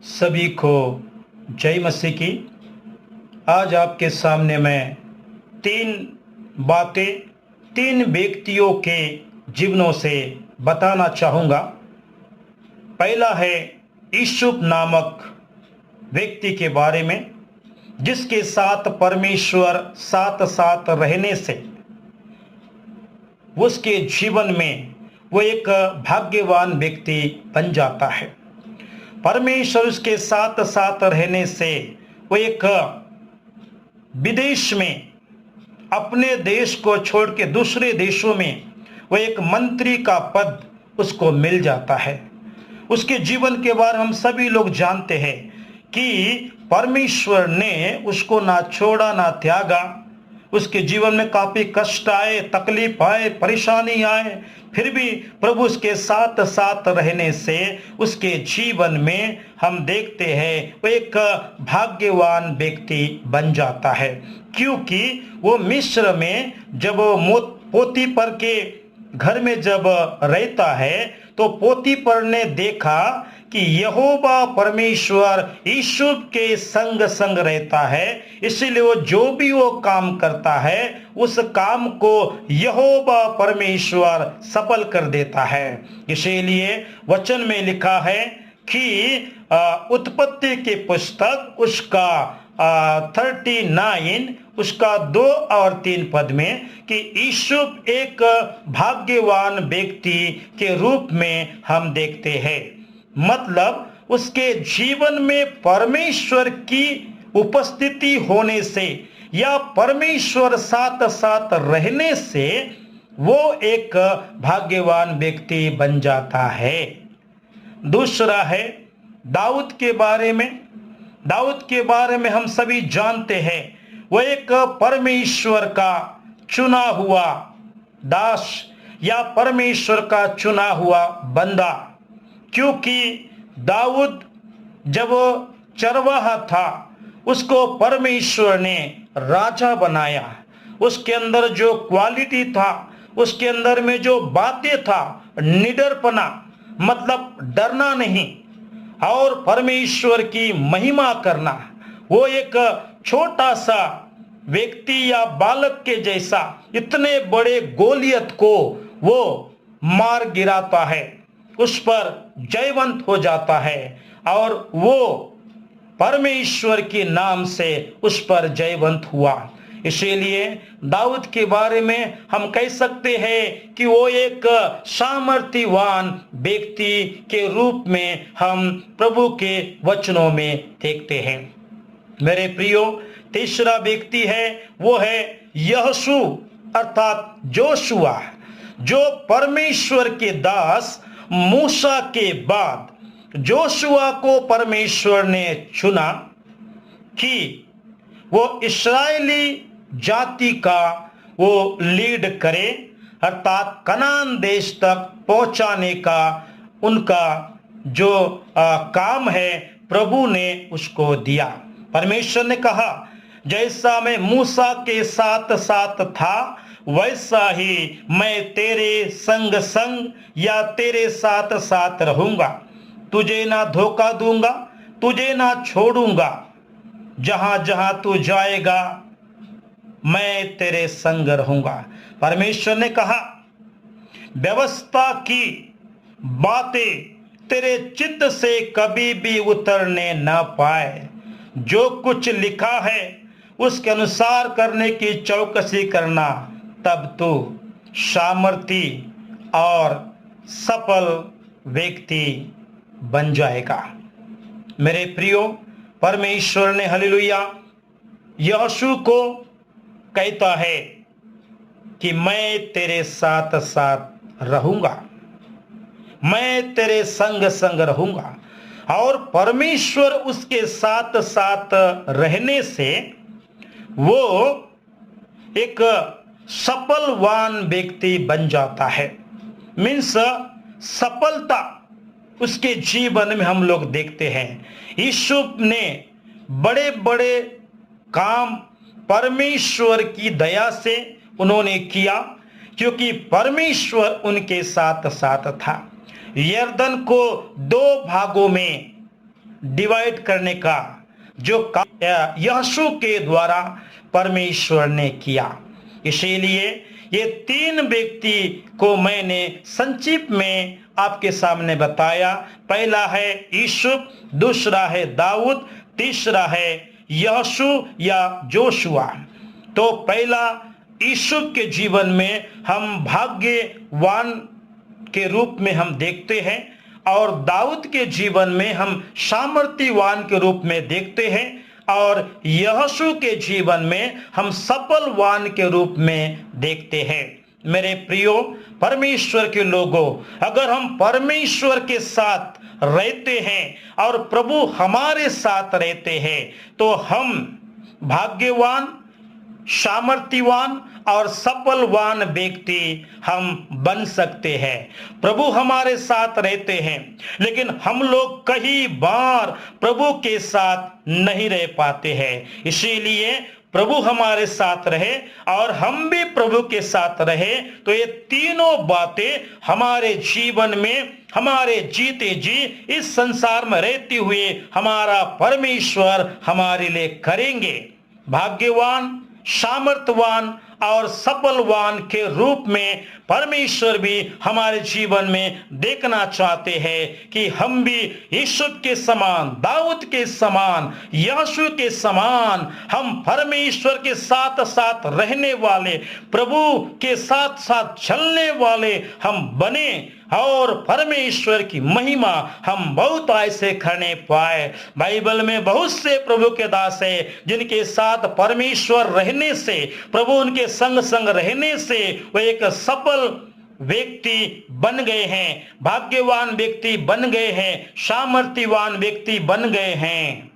सभी को जय मसीह की। आज आपके सामने मैं तीन बातें तीन व्यक्तियों के जीवनों से बताना चाहूँगा। पहला है यूसुफ नामक व्यक्ति के बारे में, जिसके साथ परमेश्वर साथ साथ रहने से उसके जीवन में वो एक भाग्यवान व्यक्ति बन जाता है। परमेश्वर उसके साथ साथ रहने से वो एक विदेश में अपने देश को छोड़ के दूसरे देशों में वो एक मंत्री का पद उसको मिल जाता है। उसके जीवन के बारे हम सभी लोग जानते हैं कि परमेश्वर ने उसको ना छोड़ा ना त्यागा। उसके जीवन में काफी कष्ट आए, तकलीफ आए, परेशानी आए, फिर भी प्रभु उसके साथ साथ रहने से उसके जीवन में हम देखते हैं वो एक भाग्यवान व्यक्ति बन जाता है। क्योंकि वो मिस्र में जब पोतीफर के घर में जब रहता है तो पोतीफर ने देखा कि यहोवा परमेश्वर यूसुफ के संग संग रहता है, इसलिए वो जो भी वो काम करता है उस काम को यहोवा परमेश्वर सफल कर देता है। इसीलिए वचन में लिखा है कि उत्पत्ति की पुस्तक उसका 39 उसका 2 और 3 पद में कि यूसुफ एक भाग्यवान व्यक्ति के रूप में हम देखते हैं। मतलब उसके जीवन में परमेश्वर की उपस्थिति होने से या परमेश्वर साथ साथ रहने से वो एक भाग्यवान व्यक्ति बन जाता है। दूसरा है दाऊद के बारे में। दाऊद के बारे में हम सभी जानते हैं, वो एक परमेश्वर का चुना हुआ दास या परमेश्वर का चुना हुआ बंदा। क्योंकि दाऊद जब चरवाहा था उसको परमेश्वर ने राजा बनाया। उसके अंदर जो क्वालिटी था, उसके अंदर में जो बातें था, निडरपना मतलब डरना नहीं और परमेश्वर की महिमा करना, वो एक छोटा सा व्यक्ति या बालक के जैसा इतने बड़े गोलियत को वो मार गिराता है, उस पर जयवंत हो जाता है और वो परमेश्वर के नाम से उस पर जयवंत हुआ। इसीलिए दाऊद के बारे में हम कह सकते हैं कि वो एक सामर्थ्यवान व्यक्ति के रूप में हम प्रभु के वचनों में देखते हैं। मेरे प्रियो, तीसरा व्यक्ति है वो है यहोशू अर्थात जोशुआ, जो परमेश्वर के दास मूसा के बाद जोशुआ को परमेश्वर ने चुना कि वो इस्राएली जाति का वो लीड करे, अर्थात कनान देश तक पहुंचाने का उनका जो काम है प्रभु ने उसको दिया। परमेश्वर ने कहा, जैसा मैं मूसा के साथ साथ था वैसा ही मैं तेरे संग संग या तेरे साथ साथ रहूंगा। तुझे ना धोखा दूंगा, तुझे ना छोड़ूंगा। जहां जहां तू जाएगा मैं तेरे संग रहूंगा। परमेश्वर ने कहा, व्यवस्था की बातें तेरे चित्त से कभी भी उतरने ना पाए। जो कुछ लिखा है उसके अनुसार करने की चौकसी करना, तब तू सामर्थी और सफल व्यक्ति बन जाएगा। मेरे प्रियो, परमेश्वर ने हालेलुया यहोशू को कहता है कि मैं तेरे साथ साथ रहूंगा, मैं तेरे संग संग रहूंगा। और परमेश्वर उसके साथ साथ रहने से वो एक सफलवान व्यक्ति बन जाता है। मीन्स सफलता उसके जीवन में हम लोग देखते हैं। यूसुफ ने बड़े बड़े काम परमेश्वर की दया से उन्होंने किया, क्योंकि परमेश्वर उनके साथ साथ था। यरदन को 2 भागों में डिवाइड करने का जो काम यीशु के द्वारा परमेश्वर ने किया। इसीलिए ये तीन व्यक्ति को मैंने संक्षिप्त में आपके सामने बताया। पहला है यूसुफ, दूसरा है दाऊद, तीसरा है यहोशू या जोशुआ। तो पहला यूसुफ के जीवन में हम भाग्यवान के रूप में हम देखते हैं और दाऊद के जीवन में हम सामर्थ्यवान के रूप में देखते हैं और यहोशू के जीवन में हम सफलवान के रूप में देखते हैं। मेरे प्रियो परमेश्वर के लोगों, अगर हम परमेश्वर के साथ रहते हैं और प्रभु हमारे साथ रहते हैं तो हम भाग्यवान, सामर्थ्यवान और सफलवान व्यक्ति हम बन सकते हैं। प्रभु हमारे साथ रहते हैं, लेकिन हम लोग कई बार प्रभु के साथ नहीं रह पाते हैं। इसीलिए प्रभु हमारे साथ रहे और हम भी प्रभु के साथ रहे तो ये तीनों बातें हमारे जीवन में, हमारे जीते जी इस संसार में रहते हुए हमारा परमेश्वर हमारे लिए करेंगे। भाग्यवान, सामर्थ्यवान और सफलवान के रूप में परमेश्वर भी हमारे जीवन में देखना चाहते हैं कि हम भी यूसुफ के समान, दाऊद के समान, यहोशू के समान हम परमेश्वर के साथ साथ रहने वाले, प्रभु के साथ साथ चलने वाले हम बने और परमेश्वर की महिमा हम बहुत ऐसे करने पाए। बाइबल में बहुत से प्रभु के दास है जिनके साथ परमेश्वर रहने से, प्रभु उनके संग संग रहने से वो एक सफल व्यक्ति बन गए हैं, भाग्यवान व्यक्ति बन गए हैं, सामर्थ्यवान व्यक्ति बन गए हैं।